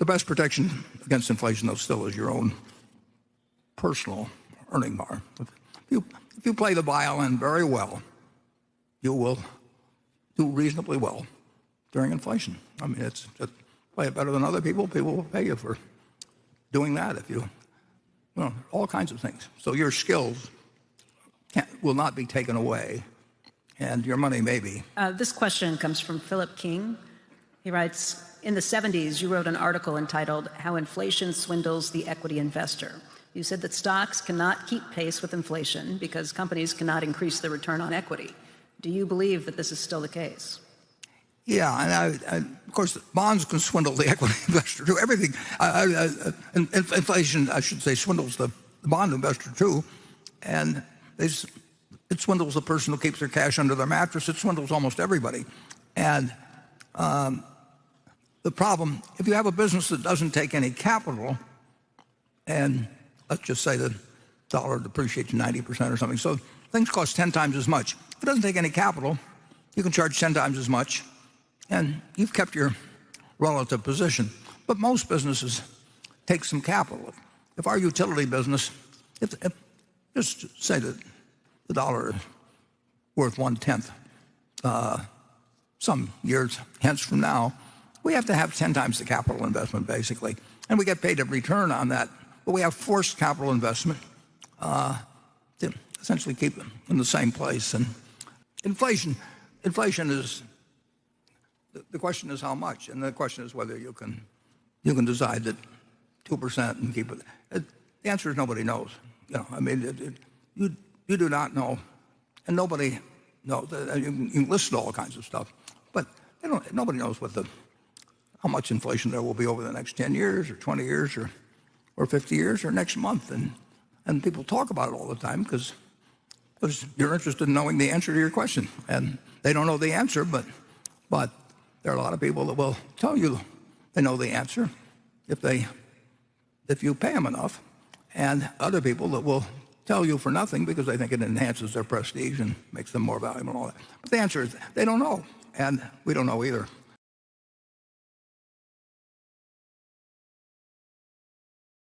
The best protection against inflation, though, still is your own personal earning power. If you play the violin very well, you will do reasonably well during inflation. I mean, it's play it better than other people. People will pay you for doing that. If you know, all kinds of things. So your skills will not be taken away, and your money may be. This question comes from Philip King. He writes, in the 70s, you wrote an article entitled, How Inflation Swindles the Equity Investor. You said that stocks cannot keep pace with inflation because companies cannot increase the return on equity. Do you believe that this is still the case? Yeah, and of course, bonds can swindle the equity investor too. Everything, inflation, I should say, swindles the bond investor too. And it swindles the person who keeps their cash under their mattress. It swindles almost everybody. And the problem, if you have a business that doesn't take any capital, and let's just say the dollar depreciates 90% or something, so things cost 10 times as much. If it doesn't take any capital, you can charge 10 times as much, and you've kept your relative position. But most businesses take some capital. If our utility business, if just say that the dollar is worth 1/10 some years hence from now, we have to have 10 times the capital investment, basically. And we get paid a return on that. But we have forced capital investment to essentially keep them in the same place. And inflation is, the question is how much, and the question is whether you can decide that 2% and keep it. The answer is nobody knows. I mean, you do not know, and nobody knows. You can list all kinds of stuff, but nobody knows how much inflation there will be over the next 10 years or 20 years or 50 years or next month. And people talk about it all the time because you're interested in knowing the answer to your question. And they don't know the answer, but there are a lot of people that will tell you they know the answer if you pay them enough, and other people that will tell you for nothing because they think it enhances their prestige and makes them more valuable and all that. But the answer is they don't know, and we don't know either.